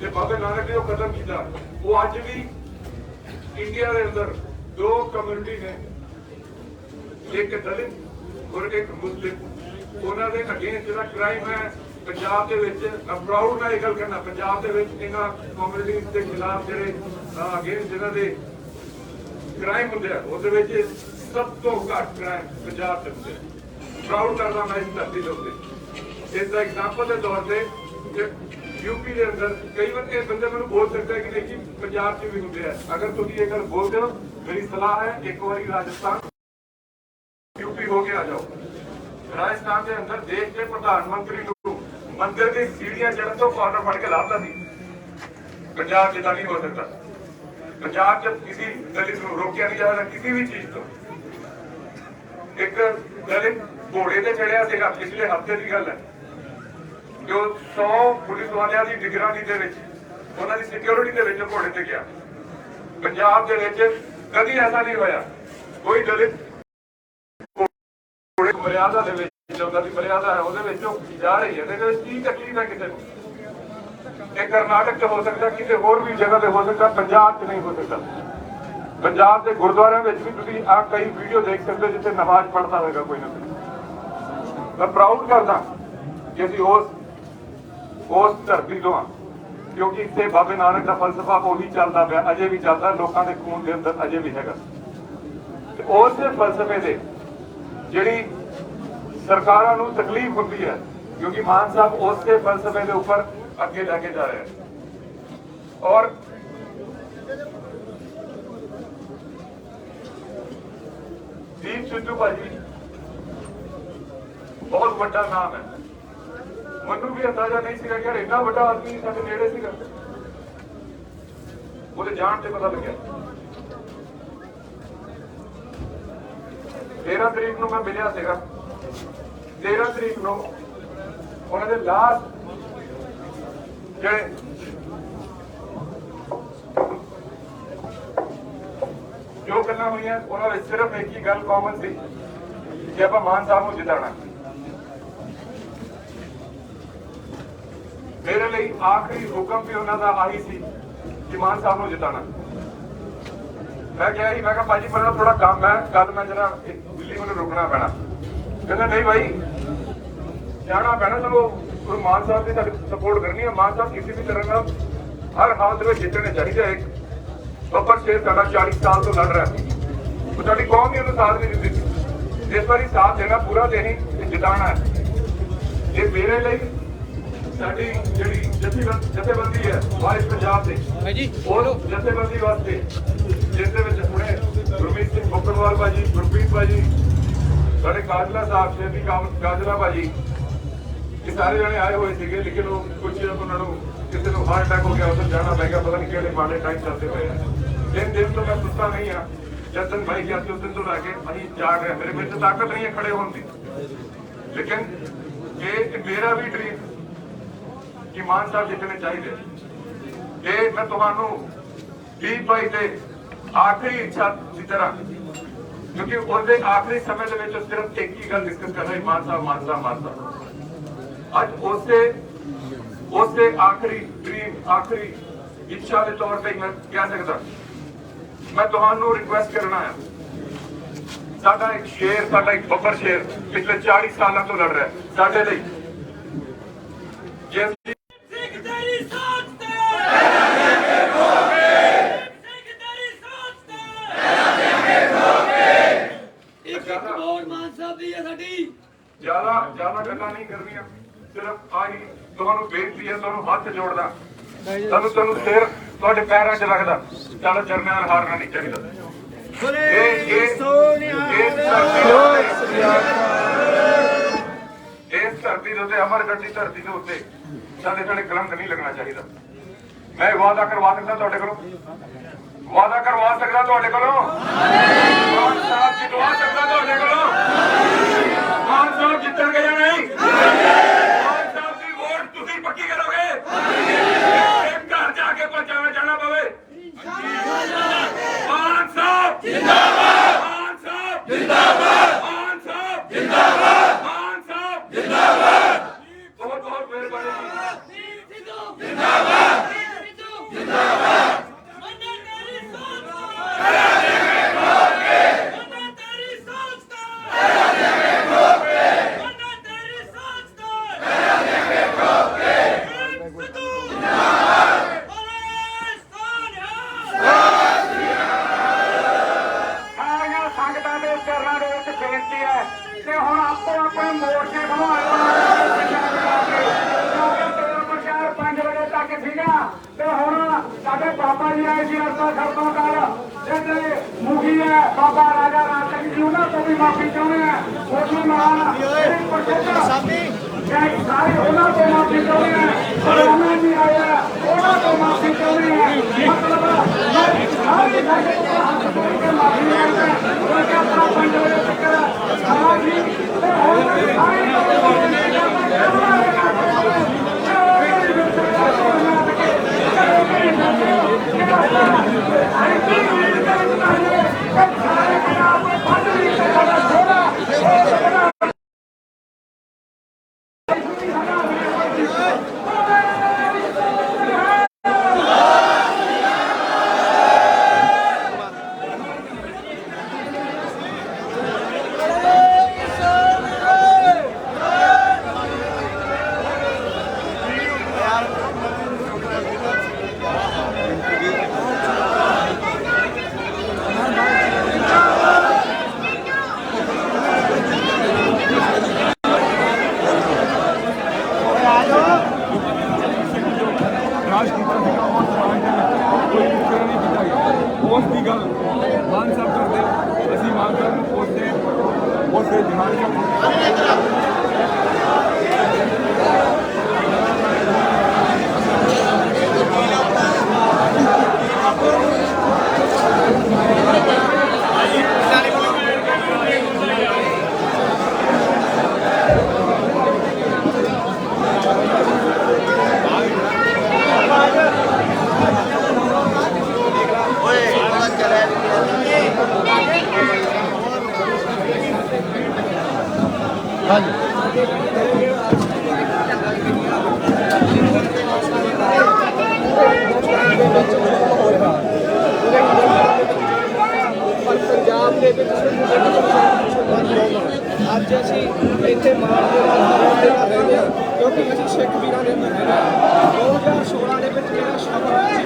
[SPEAKER 1] ਤੇ ਬਾਬੇ ਨਾਨਕ ਨੇ ਉਹ ਖਤਮ ਕੀਤਾ। ਉਹ ਅੱਜ ਵੀ ਇੰਡੀਆ ਦੇ ਅੰਦਰ ਦੋ ਕਮਿਊਨਿਟੀ ਨੇ, ਇੱਕ ਦਲਿਤ ਔਰ ਇੱਕ ਮੁਸਲਿਮ। ਉਹਨਾਂ ਦੇ ਅਗੇਂਸਟ ਜਿਹੜਾ ਕ੍ਰਾਈਮ ਹੈ ਪੰਜਾਬ ਦੇ ਵਿੱਚ, ਮੈਂ ਪ੍ਰਾਊਡ ਨਾਲ ਇਹ ਗੱਲ ਕਰਨਾ, ਪੰਜਾਬ ਦੇ ਵਿੱਚ ਇਹਨਾਂ ਕਮਿਊਨਿਟੀਜ਼ ਦੇ ਖਿਲਾਫ ਜਿਹੜੇ ਅਗੇਂਸਟ ਜਿਹਨਾਂ ਦੇ ਕ੍ਰਾਈਮ ਹੁੰਦੇ ਆ, ਉਹਦੇ ਵਿੱਚ ਸਭ ਤੋਂ ਘੱਟ ਕ੍ਰਾਈਮ ਪੰਜਾਬ ਦੇ ਹੁੰਦੇ ਆ। ਪ੍ਰਾਊਡ ਕਰਦਾ ਮੈਂ ਇਸ ਧਰਤੀ ਦੇ ਉੱਤੇ। ਇਸ ਦਾ ਐਗਜ਼ਾਮਪਲ ਦੇ ਤੌਰ ਤੇ ਯੂਪੀ ਦੇ ਅੰਦਰ ਕਈ ਵਾਰ ਇਹ ਬੰਦੇ ਮੈਨੂੰ ਬੋਲ ਸਕਦੇ ਕਿ ਨਹੀਂ ਜੀ ਪੰਜਾਬ 'ਚ ਵੀ ਹੁੰਦੇ ਆ। ਅਗਰ ਤੁਸੀਂ ਇਹ ਗੱਲ ਬੋਲਦੇ ਹੋ, ਮੇਰੀ ਸਲਾਹ ਹੈ ਇੱਕ ਵਾਰੀ ਰਾਜਸਥਾਨ ਯੂਪੀ ਹੋ ਕੇ ਆ ਜਾਓ। ਰਾਜਸਥਾਨ ਦੇ ਅੰਦਰ ਦੇਸ਼ ਦੇ ਪ੍ਰਧਾਨ ਮੰਤਰੀ ਨੂੰ ਮੰਦਿਰ ਦੀ ਸੀੜੀਆਂ ਚੜ੍ਹਨ ਤੋਂ ਕਾਰਨਰ ਫੜ ਕੇ ਲਾਉਂਦਾ ਸੀ। ਪੰਜਾਬ 'ਚ ਤਾਂ ਨਹੀਂ ਹੋ ਸਕਦਾ। ਪੰਜਾਬ 'ਚ ਕਿਸੇ ਦਲਿਤ ਨੂੰ ਰੋਕਿਆ ਨਹੀਂ ਜਾਂਦਾ ਕਿਸੇ ਵੀ ਚੀਜ਼ ਤੋਂ। ਇੱਕ ਦਲਿਤ ਘੋੜੇ ਤੇ ਚੜਿਆ ਸੀਗਾ, ਪਿਛਲੇ ਹਫ਼ਤੇ ਦੀ ਗੱਲ ਹੈ, ਜੋ 100 ਪੁਲਿਸ ਵਾਲਿਆਂ ਦੀ ਨਿਗਰਾਨੀ ਦੇ ਵਿੱਚ, ਉਹਨਾਂ ਦੀ ਸਿਕਿਉਰਿਟੀ ਦੇ ਵਿੱਚ ਘੋੜੇ ਤੇ ਗਿਆ। ਪੰਜਾਬ ਦੇ ਵਿੱਚ ਕਦੀ ਐਸਾ ਨਹੀਂ ਹੋਇਆ। ਕੋਈ ਦਲਿਤ ਮਰਿਆਦਾ ਦੇ ਵਿੱਚ, ਉਹਨਾਂ ਦੀ ਮਰਿਆਦਾ ਹੈ ਉਹਦੇ ਵਿੱਚ ਉਹ ਜਾ ਰਹੀ ਹੈ, ਇਹਦੇ ਵਿੱਚ ਕੀ ਤਕਲੀਫ ਹੈ ਕਿਸੇ ਨੂੰ? ਇਹ ਕਰਨਾਟਕ 'ਚ ਹੋ ਸਕਦਾ, ਕਿਸੇ ਹੋਰ ਵੀ ਜਗ੍ਹਾ ਤੇ ਹੋ ਸਕਦਾ, ਪੰਜਾਬ 'ਚ ਨਹੀਂ ਹੋ ਸਕਦਾ। ਪੰਜਾਬ ਦੇ ਗੁਰਦੁਆਰਿਆਂ ਵਿੱਚ ਵੀ ਤੁਸੀਂ ਆਹ ਕਈ ਵੀਡੀਓ ਦੇਖ ਸਕਦੇ ਜਿੱਥੇ ਨਮਾਜ਼ ਪੜ੍ਹਦਾ ਹੋਏਗਾ ਕੋਈ ਨਾ ਕੋਈ। ਮੈਂ ਪ੍ਰਾਊਡ ਕਰਦਾ ਕਿ ਅਸੀਂ ਉਸ ਧਰਤੀ ਤੋਂ ਹਾਂ, ਕਿਉਂਕਿ ਇੱਥੇ ਬਾਬੇ ਨਾਨਕ ਦਾ ਫਲਸਫਾ ਉਹੀ ਚੱਲਦਾ ਪਿਆ, ਅਜੇ ਵੀ ਚੱਲਦਾ, ਲੋਕਾਂ ਦੇ ਖੂਨ ਦੇ ਅੰਦਰ ਅਜੇ ਵੀ ਹੈਗਾ। ਤੇ ਉਸੇ ਫਲਸਫੇ ਦੇ ਜਿਹੜੀ ਸਰਕਾਰਾਂ ਨੂੰ ਤਕਲੀਫ ਹੁੰਦੀ ਹੈ, ਕਿਉਂਕਿ ਮਾਨ ਸਾਹਿਬ ਉਸੇ ਫਲਸਫੇ ਦੇ ਉੱਪਰ ਅੱਗੇ ਲੈ ਕੇ ਜਾ ਰਹੇ ਹਨ। ਔਰ ਦੀਪ ਸਿੱਧੂ ਭਾਜੀ ਬਹੁਤ ਵੱਡਾ ਨਾਮ ਹੈ। ਮੈਨੂੰ ਵੀ ਅੰਦਾਜ਼ਾ ਨਹੀਂ ਸੀਗਾ ਕਿ ਇੰਨਾ ਵੱਡਾ ਆਦਮੀ ਸਾਡੇ ਨੇੜੇ ਸੀਗਾ। ਉਹਦੇ ਜਾਣ ਤੇ ਪਤਾ ਲੱਗਿਆ। 13 ਤਰੀਕ ਨੂੰ ਮੈਂ ਮਿਲਿਆ ਸੀਗਾ। 13 ਤਰੀਕ ਨੂੰ ਉਹਨਾਂ ਦੇ ਲਾਸਟ ਜਿਹੜੇ ਜੋ ਗੱਲਾਂ ਹੋਈਆਂ, ਉਹਨਾਂ ਵਿੱਚ ਸਿਰਫ ਇੱਕ ਹੀ ਗੱਲ ਕਾਮਨ ਸੀ ਕਿ ਆਪਾਂ ਮਾਨ ਸਾਹਿਬ ਨੂੰ ਜਿਤਾਉਣਾ। ਮੇਰੇ ਲਈ ਆਖਰੀ ਹੁਕਮ ਵੀ ਉਹਨਾਂ ਦਾ ਆਹੀ ਸੀ ਕਿ ਮਾਨ ਸਾਹਿਬ ਨੂੰ ਜਿਤਾਉਣਾ। ਮੈਂ ਕਿਹਾ ਸੀ, ਮੈਂ ਕਿਹਾ ਭਾਜੀ ਮੇਰਾ ਥੋੜਾ ਕੰਮ ਹੈ, ਕੱਲ ਮੈਂ ਜਰਾ ਦਿੱਲੀ ਮੈਨੂੰ ਰੁਕਣਾ ਪੈਣਾ। ਕਹਿੰਦਾ ਨਹੀਂ ਭਾਈ ਜਾਣਾ ਪੈਣਾ, ਚਲੋ ਮਾਨ ਸਾਹਿਬ ਦੀ ਤੁਹਾਡੀ ਸਪੋਰਟ ਕਰਨੀ ਹੈ। ਮਾਨ ਸਾਹਿਬ ਕਿਸੇ ਵੀ ਤਰ੍ਹਾਂ ਨਾਲ ਹਰ ਹਾਲਤ ਵਿੱਚ ਜਿੱਤਣੇ ਚਾਹੀਦੇ।
[SPEAKER 5] ਬੱਬਰ ਸ਼ੇਰ ਸਾਡਾ 40 ਸਾਲ ਤੋਂ ਲੜ ਰਿਹਾ ਉਹ ਸਾਡੀ ਕੌਮ ਹੀ ਉਹਨੂੰ ਸਾਥ ਨਹੀਂ ਦਿੰਦੀ। ਇਸ ਵਾਰੀ ਸਾਥ ਦੇਣਾ ਪੂਰਾ ਦੇਣੀ ਤੇ ਜਿਤਾਉਣਾ ਹੈ। ਇਹ ਮੇਰੇ ਲਈ ਸਾਡੀ ਜਿਹੜੀ ਜਥੇਬੰਦੀ ਹੈ ਵਾਰਿਸ ਪੰਜਾਬ ਦੇ ਉਹ ਜਥੇਬੰਦੀ ਵਾਸਤੇ ਜਿਸ ਦੇ ਵਿੱਚ ਹੁਣੇ ਗੁਰਮੀਤ ਸਿੰਘ ਬੁੱਕਰਵਾਲ ਭਾਜੀ, ਗੁਰਪ੍ਰੀਤ ਭਾਜੀ, ਸਾਡੇ ਕਾਜਲਾ ਸਾਹਿਬ, ਸ਼ੇਰੀ ਕਾਜਲਾ ਭਾਜੀ, ਇਹ ਸਾਰੇ ਜਣੇ ਆਏ ਹੋਏ ਸੀਗੇ। ਲੇਕਿਨ ਉਹ ਕੁਝ ਉਹਨਾਂ ਨੂੰ ਕਿਸੇ ਨੂੰ ਹਾਰਟ ਅਟੈਕ ਹੋ ਗਿਆ, ਉਧਰ ਜਾਣਾ ਪੈ ਗਿਆ। ਪਤਾ ਨਹੀਂ ਕਿਹੜੇ ਮਾੜੇ ਟਾਈਮ ਚੱਲਦੇ ਪਏ ਆ। ਦਿਨ ਤੋਂ ਮੈਂ ਸੁੱਤਾ ਨਹੀਂ ਆ। ਜਦ ਤੱਕ ਭਾਈ ਗਿਆ ਸੀ ਉਸ ਦਿਨ ਤੋਂ ਲੈ ਕੇ ਅਸੀਂ ਜਾਗ ਰਹੇ। ਮੇਰੇ ਵਿੱਚ ਤਾਕਤ ਨਹੀਂ ਹੈ ਖੜੇ ਹੋਣ ਦੀ। ਲੇਕਿਨ ਇਹ ਮੇਰਾ ਵੀ ਡ੍ਰੀਮ ਕਿ ਮਾਨ ਸਾਹਿਬ ਜਿੱਤਣੇ ਚਾਹੀਦੇ। ਇਹ ਮੈਂ ਤੁਹਾਨੂੰ 20 ਬਾਈ ਦੇ ਆਖਰੀ ਇੱਛਾ ਦੀ ਤਰ੍ਹਾਂ, ਕਿਉਂਕਿ ਉਹਦੇ ਆਖਰੀ ਸਮੇਂ ਦੇ ਵਿੱਚ ਸਿਰਫ ਇੱਕ ਹੀ ਗੱਲ ਡਿਸਕਸ ਕਰ ਰਹੀ, ਮਾਨ ਸਾਹਿਬ, ਮਾਨ ਸਾਹਿਬ, ਮਾਨ ਸਾਹਿਬ। ਅੱਜ ਉਸੇ ਆਖਰੀ ਡ੍ਰੀਮ, ਆਖਰੀ ਇੱਛਾ ਦੇ ਤੌਰ ਤੇ ਮੈਂ ਕਹਿ ਸਕਦਾ, ਮੈਂ ਤੁਹਾਨੂੰ ਰਿਕੁਐਸਟ ਕਰਨਾ ਹੈ। ਸਾਡਾ ਇੱਕ ਸ਼ੇਰ, ਸਾਡਾ ਇੱਕ ਬੱਬਰ ਸ਼ੇਰ ਪਿਛਲੇ 40 ਸਾਲਾਂ ਤੋਂ ਲੜ ਰਿਹਾ ਸਾਡੇ ਲਈ। ਜਿਸ ਜ਼ਿਆਦਾ ਗੱਲਾਂ ਨਹੀਂ ਕਰਨੀਆਂ, ਸਿਰਫ ਆਹੀ ਤੁਹਾਨੂੰ ਬੇਨਤੀ ਹੈ, ਤੁਹਾਨੂੰ ਹੱਥ ਜੋੜਦਾ, ਤੁਹਾਨੂੰ ਸਿਰ ਤੁਹਾਡੇ ਪੈਰਾਂ 'ਚ ਰੱਖਦਾ, ਚੱਲ ਚਰਨਾਂ ਨਾਲ ਹਾਰਨਾ ਨਹੀਂ ਚਾਹੀਦਾ। ਇਸ ਧਰਤੀ ਦੇ ਉੱਤੇ, ਅਮਰਗੜ੍ਹ ਦੀ ਧਰਤੀ ਦੇ ਉੱਤੇ ਸਾਡੇ ਕਲੰਕ ਨਹੀਂ ਲੱਗਣਾ ਚਾਹੀਦਾ। ਮੈਂ ਵਾਅਦਾ ਕਰਵਾ ਸਕਦਾ ਤੁਹਾਡੇ ਕੋਲੋਂ, ਵਾਅਦਾ ਕਰਵਾ ਸਕਦਾ ਤੁਹਾਡੇ ਕੋਲੋਂ, ਮਾਨ ਸਾਹਿਬ ਜਿਤਵਾ ਸਕਦਾ ਤੁਹਾਡੇ ਕੋਲੋਂ। ਮਾਨ ਸਾਹਿਬ ਜਿੱਤਣਗੇ ਜਾਂ ਨਹੀਂ? ਮਾਨ ਸਾਹਿਬ ਦੀ ਵੋਟ ਤੁਸੀਂ ਪੱਕੀ ਕਰੋਗੇ? ਇੱਕ ਘਰ ਜਾ ਕੇ ਪਹੁੰਚਾਵੇ ਜਾਣਾ ਪਵੇ। ਮਾਨ ਸਾਹਿਬ ਜਿੰਦਾਬਾਦ, ਮਾਨ ਸਾਹਿਬ ਜਿੰਦਾਬਾਦ, ਮਾਨ ਸਾਹਿਬ ਜਿੰਦਾਬਾਦ, ਮਾਨ ਸਾਹਿਬ ਜਿੰਦਾਬਾਦ। ਬਹੁਤ ਬਹੁਤ ਮਿਹਰਬਾਨੀ। ਜਿੰਦਾਬਾਦ, ਜਿੰਦਾਬਾਦ। ਸਾਡੇ ਬਾਬਾ ਜੀ ਆਏ ਸੀ ਅਰਸਾ ਖਰਤੋਂ ਕਰ ਜਿਹੜੇ ਮੁਖੀ ਹੈ ਬਾਬਾ ਰਾਜਾ ਰਾਮ ਸਿੰਘ ਜੀ, ਉਹਨਾਂ ਤੋਂ ਵੀ ਮਾਫੀ ਚਾਹੁੰਦੇ ਆ। ਉਹੀ ਮਹਾਨ ਸਾਰੇ ਉਹਨਾਂ ਤੋਂ ਮਾਫੀ ਚਾਹੁੰਦੇ ਆ। ਰਾਮਾ ਜੀ ਆਏ ਆ, ਉਹਨਾਂ ਤੋਂ ਮਾਫੀ ਚਾਹੁੰਦੇ ਆ। ਮਤਲਬ ਸਾਰੇ ਸਾਡੇ ਹੱਥ ਜੋੜ ਕੇ ਮਾਫੀ ਮੰਗਦੇ ਆ ਕਿ ਆਪਣਾ ਪਿੰਡ ਦੇ ਚੱਕਰ ਹਾਂ ਜੀ ਤੇ ਹੁਣ ਅੱਜ ਅਸੀਂ ਇੱਥੇ ਮਾਣ ਦੇ ਨਾਲ ਰਹਿੰਦੇ ਹਾਂ ਕਿਉਂਕਿ ਅਸੀਂ ਸਿੱਖ ਵੀਰਾਂ ਦੇ ਮਹੀਨੇ 2016 ਦੇ ਵਿੱਚ ਜਿਹੜਾ ਸ਼ਬਦ ਸੀ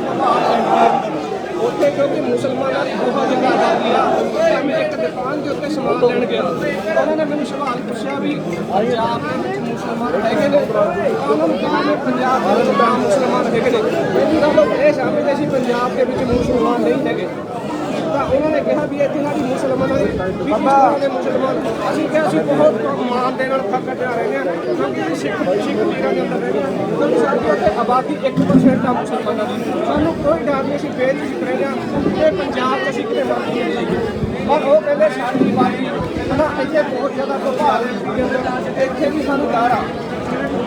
[SPEAKER 6] ਉੱਥੇ ਕਿਉਂਕਿ ਮੁਸਲਮਾਨਾਂ ਦੀ ਬਹੁਤ ਜ਼ਿਆਦਾ ਆਬਾਦੀ ਆ ਤਾਂ ਮੈਂ ਇੱਕ ਦੁਕਾਨ ਦੇ ਉੱਤੇ ਸਮਾਨ ਲੈਣ ਗਿਆ। ਉਹਨਾਂ ਨੇ ਮੈਨੂੰ ਸਵਾਲ ਪੁੱਛਿਆ ਵੀ ਪੰਜਾਬ ਦੇ ਵਿੱਚ ਮੁਸਲਮਾਨ ਹੈਗੇ ਨੇ? ਉਹਨਾਂ ਨੂੰ ਕਿਹਾ ਵੀ ਪੰਜਾਬ ਦੇ ਵਿੱਚ ਤਾਂ ਮੁਸਲਮਾਨ ਹੈਗੇ ਨੇ। ਪਹਿਲੀ ਗੱਲ ਉਹ ਇਹ ਸਮਝਦੇ ਸੀ ਪੰਜਾਬ ਦੇ ਵਿੱਚ ਮੁਸਲਮਾਨ ਨਹੀਂ ਹੈਗੇ। ਤਾਂ ਉਹਨਾਂ ਨੇ ਕਿਹਾ ਵੀ ਇੱਥੇ ਸਾਡੀ ਮੁਸਲਮਾਨਾਂ ਦੀ ਵੀ ਦੇ ਮੁਸਲਮਾਨ ਅਸੀਂ ਕਿਹਾ ਅਸੀਂ ਬਹੁਤ ਮਾਣ ਦੇ ਨਾਲ ਫਖਰ ਜਾ ਰਹੇ ਹਾਂ ਕਿਉਂਕਿ ਅਸੀਂ ਸਿੱਖ ਵੀਰਾਂ ਦੇ ਅੰਦਰ ਰਹਿੰਦੇ ਹਾਂ ਕਿਉਂਕਿ ਸਾਡੀ ਉੱਥੇ ਆਬਾਦੀ 1% ਆ ਮੁਸਲਮਾਨਾਂ ਦੀ। ਸਾਨੂੰ ਕੋਈ ਡਰ ਨਹੀਂ, ਅਸੀਂ ਬੇਝਿਜਕ ਰਹਿੰਦੇ ਹਾਂ ਕਿ ਪੰਜਾਬ 'ਚ ਅਸੀਂ ਕਿਤੇ ਮਰ ਜਾਈਏ। ਪਰ ਉਹ ਕਹਿੰਦੇ ਸਾਡੀ ਆਬਾਦੀ ਇੱਥੇ ਬਹੁਤ ਜ਼ਿਆਦਾ ਪ੍ਰਭਾਵ ਹੈ, ਇੱਥੇ ਵੀ ਸਾਨੂੰ ਡਰ ਆ।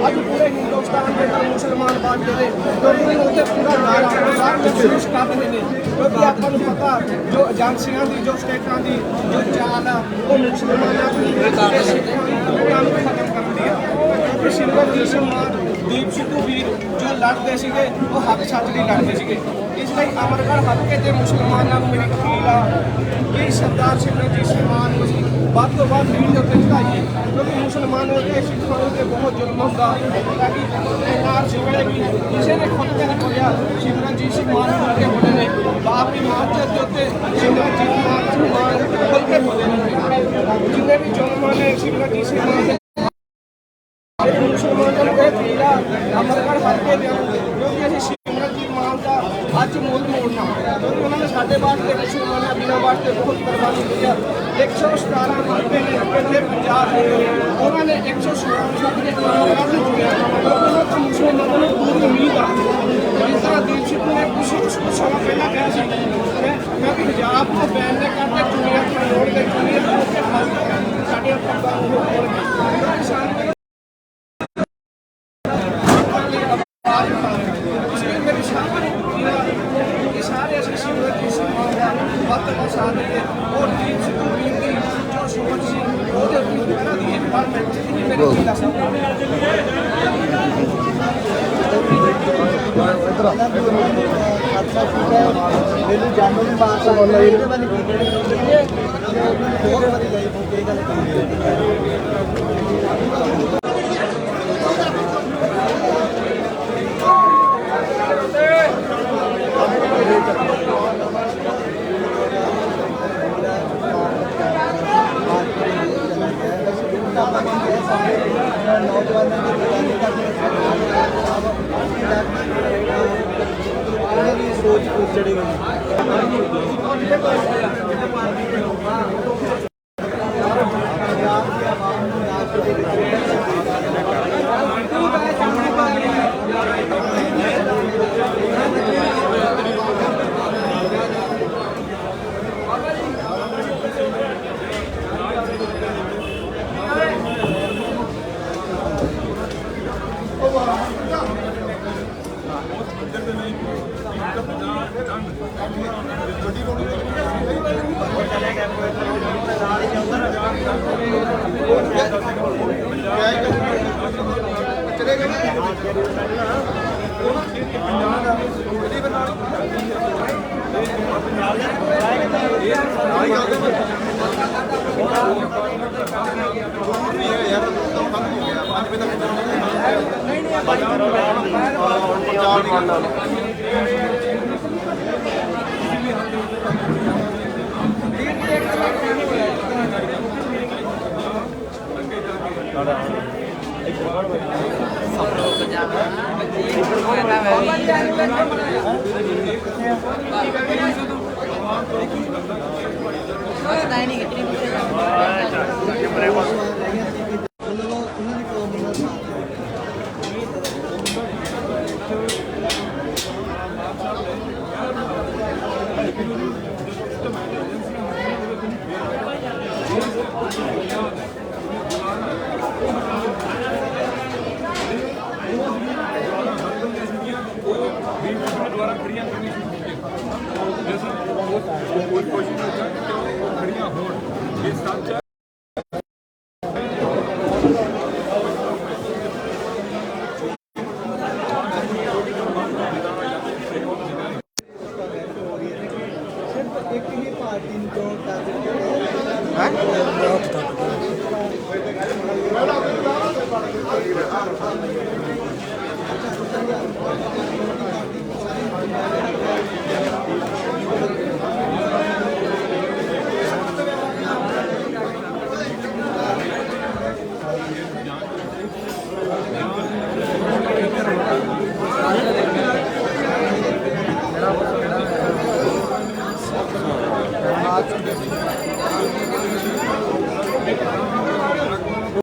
[SPEAKER 6] ਅੱਜ ਪੂਰੇ ਹਿੰਦੁਸਤਾਨ ਦੇ ਨਾਲ ਮੁਸਲਮਾਨ ਬਾਜ ਗਏ ਕਿਉਂਕਿ ਉੱਥੇ ਪੂਰਾ ਡਰ ਆ, ਸਾਰੇ ਮਹਿਸੂਸ ਕਰ ਰਹੇ ਨੇ ਕਿਉਂਕਿ ਆਪਾਂ ਨੂੰ ਪਤਾ ਜੋ ਏਜੰਸੀਆਂ ਦੀ ਜੋ ਸਟੇਟਾਂ ਦੀ ਜੋ ਚਾਲ ਆ ਉਹ ਮੁਸਲਮਾਨਾਂ ਦੀ ਕੰਮ ਖਤਮ ਕਰਦੀ ਆ। ਕਿਉਂਕਿ ਸਿਮਰਨਜੀਤ ਸਿੰਘ ਮਾਨ, ਦੀਪ ਸਿੱਧੂ ਵੀਰ ਜੋ ਲੜਦੇ ਸੀਗੇ ਉਹ ਹੱਕ ਸੱਚ ਲਈ ਲੜਦੇ ਸੀਗੇ। ਇਸ ਲਈ ਅਮਰਗੜ੍ਹ ਹਲਕੇ ਦੇ ਮੁਸਲਮਾਨਾਂ ਨੂੰ ਮੇਰੀ ਅਪੀਲ ਆ ਕਿ ਸਰਦਾਰ ਸਿਮਰਨਜੀਤ ਸਿੰਘ ਮਾਨ ਨੂੰ ਅਸੀਂ ਵੱਧ ਤੋਂ ਵੱਧ ਲੀਡ ਦੇ ਉੱਤੇ ਚੜਾਈਏ ਕਿਉਂਕਿ ਮੁਸਲਮਾਨਾਂ ਦੇ ਸਿੱਖਾਂ ਉੱਤੇ ਬਹੁਤ ਜ਼ੁਲਮ ਹੁੰਦਾ ਤਾਂ ਕਿ ਐਨਆਰਸੀ ਵੇਲੇ ਵੀ ਕਿਸੇ ਨੇ ਖੁਦ ਤੇ ਨਹੀਂ ਬੋਲਿਆ ਸਿਮਰਨਜੀਤ ਸਿੰਘ ਮਾਨ ਖੁੱਲ੍ਹ ਕੇ ਬੋਲੇ ਨੇ। ਬਾਬਰੀ ਮਾਰਚ ਦੇ ਉੱਤੇ ਸਿਮਰਨਜੀਤ ਮਾਨ ਖੁੱਲ੍ਹ ਕੇ ਬੋਲੇ ਨੇ। ਜਿੰਨੇ ਵੀ ਜ਼ੁਲਮਾਂ ਨੇ ਸਿਮਰਨਜੀਤ ਸਿੰਘ ਮਾਨ ਮੁਸਲਮਾਨਾਂ ਨੂੰ ਇਹ ਅਪੀਲ ਆ ਅਮਰਗੜ੍ਹ ਹਲਕੇ ਦੇ ਕਿਉਂਕਿ ਅਸੀਂ ਸਿਮਰਨਜੀਤ ਮਾਨ ਦਾ ਅੱਜ ਮੁੱਲ ਮੋੜਨਾ ਕਿਉਂਕਿ ਉਹਨਾਂ ਨੇ ਸਾਡੇ ਵਾਸਤੇ ਮੁਸਲਮਾਨਾਂ ਬਿਨਾਂ ਵਾਸਤੇ ਬਹੁਤ ਕੁਰਬਾਨੀ ਦਿੱਤੀ ਆ। 117 ਹਲਕੇ ਨੇ ਆਪਣੇ ਪੰਜਾਬ ਦੇ ਉਹਨਾਂ ਨੇ 116 ਦੇ ਪ੍ਰੋਗਰਾਮ ਨੂੰ ਚੁਣਿਆ ਉਹਨਾਂ ਤੋਂ ਮੁਸਲਮਾਨਾਂ ਨੂੰ ਪੂਰੀ ਉਮੀਦ ਆ। ਜਿਸ ਤਰ੍ਹਾਂ ਦੀਪ ਸਿੱਧੂ ਨੇ ਕੁਝ ਸਮਾਂ ਪਹਿਲਾਂ ਕਿਹਾ ਸੀ ਮੈਂ ਪੰਜਾਬ ਨੂੰ ਬੈਨ ਨੇ ਕਰਕੇ ਚੁਣਿਆ ਕਰੋੜ ਦੇ ਚੁਣਿਆ ਸਾਡੇ ਪੱਗਾਂ ਨੂੰ ਹੋਣਗੇ ਕਿਸਾਨ ਸਾਰੇ ਅਸੀਂ ਸਿਮਰਨਜੀਤ ਸਿੰਘ ਮਾਨ ਦਾ ਵੱਧ ਤੋਂ ਵੱਧ ਸਾਥ ਦੇ ਔਰ ਦੀਪ ਸਿੱਧੂ ਵੀਰ ਦੀ ਜੋ ਸੋਚ ਸੀ ਉਹਦੇ ਉੱਤੇ ਉਹਨਾਂ ਦੀ ਇੱਕ ਵਾਰ ਮੈਂ ਮੇਰੀ ਕੀ ਦੱਸ
[SPEAKER 7] ਮੈਨੂੰ ਜਾਣੋ ਵੀ ਬਾਤ ਆ ਰਹੀ ਹੈ ਵਾਲੀ ਹੋਰ ਵਾਲੀ ਗਈ ਕੋਈ ਗੱਲ सोच चढ़ी